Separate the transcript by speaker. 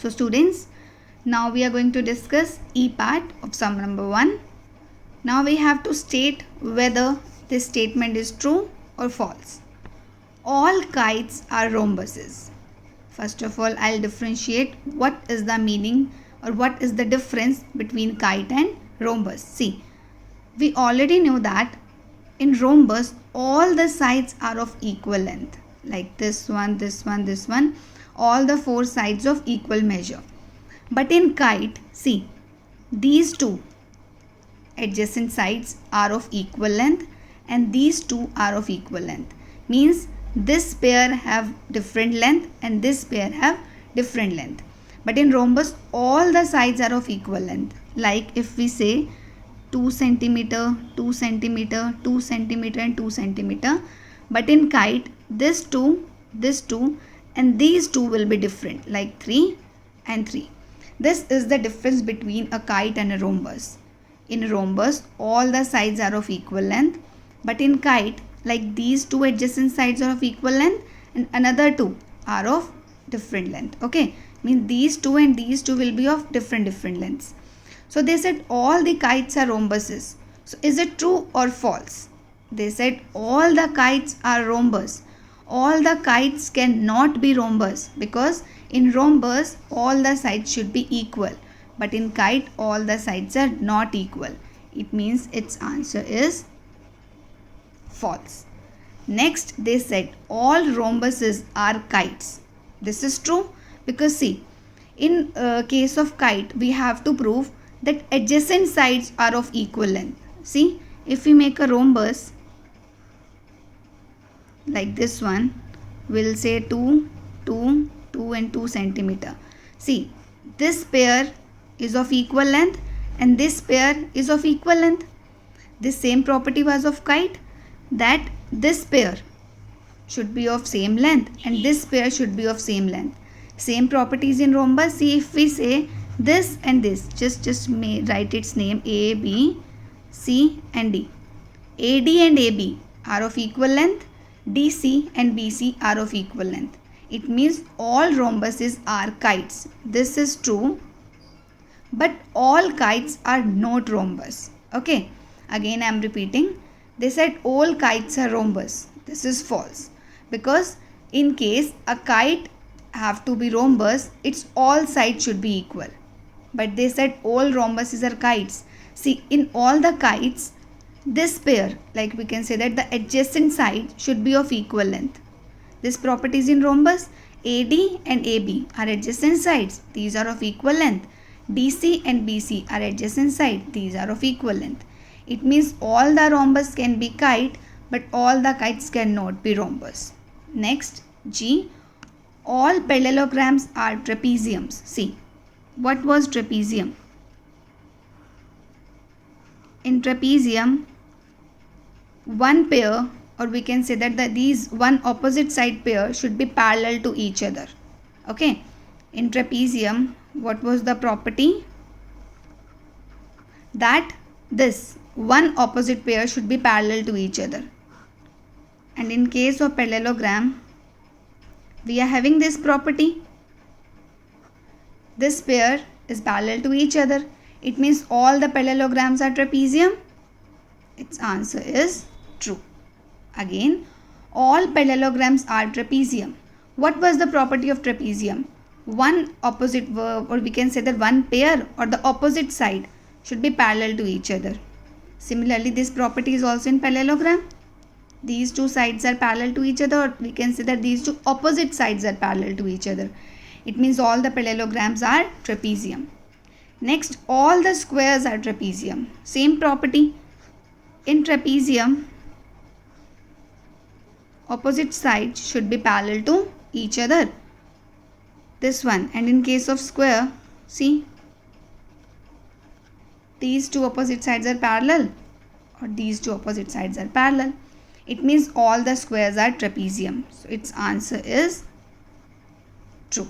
Speaker 1: So students, now we are going to discuss E part of sum number 1. Now we have to state whether this statement is true or false. All kites are rhombuses. First of all, I'll differentiate what is the meaning or what is the difference between kite and rhombus. See, we already know that in rhombus all the sides are of equal length, like this one, this one, this one, all the four sides of equal measure. But in kite, see, these two adjacent sides are of equal length and these two are of equal length. Means this pair have different length and this pair have different length. But in rhombus all the sides are of equal length. Like if we say 2 centimeter, 2 centimeter, 2 centimeter and 2 centimeter. But in kite this 2 and these two will be different, like 3 and 3. This is the difference between a kite and a rhombus. In rhombus all the sides are of equal length, but in kite, like these two adjacent sides are of equal length and another two are of different length. Okay, means these two and these two will be of different lengths. So they said all the kites are rhombuses. So is it true or false? They said all the kites are rhombus. All the kites cannot be rhombus because in rhombus all the sides should be equal. But in kite all the sides are not equal. It means its answer is false. Next they said all rhombuses are kites. This is true because see, in case of kite we have to prove that adjacent sides are of equal length. See, if we make a rhombus like this one, we'll say 2, 2, 2 and 2 centimeter. See, this pair is of equal length and this pair is of equal length. This same property was of kite, that this pair should be of same length and this pair should be of same length. Same properties in rhombus. See, if we say this and this, just write its name A, B, C and D. AD and AB are of equal length. DC and BC are of equal length. It means all rhombuses are kites. This is true. But all kites are not rhombus. Okay. Again I am repeating. They said all kites are rhombus. This is false. Because in case a kite have to be rhombus, its all sides should be equal. But they said all rhombuses are kites. See, in all the kites, this pair, like we can say that the adjacent side should be of equal length. This property is in rhombus. AD and AB are adjacent sides. These are of equal length. DC and BC are adjacent sides. These are of equal length. It means all the rhombus can be kite, but all the kites cannot be rhombus. Next, G. All parallelograms are trapeziums. See, what was trapezium? In trapezium, one pair, or we can say that these one opposite side pair should be parallel to each other. Okay. In trapezium, what was the property? That this one opposite pair should be parallel to each other. And in case of parallelogram, we are having this property. This pair is parallel to each other. It means all the parallelograms are trapezium. Its answer is true. Again, all parallelograms are trapezium. What was the property of trapezium? One opposite verb, or we can say that one pair or the opposite side should be parallel to each other. Similarly, this property is also in parallelogram. These two sides are parallel to each other, or we can say that these two opposite sides are parallel to each other. It means all the parallelograms are trapezium. Next, all the squares are trapezium. Same property. In trapezium, opposite sides should be parallel to each other. This one. And in case of square, see, these two opposite sides are parallel, or these two opposite sides are parallel. It means all the squares are trapezium. So its answer is true.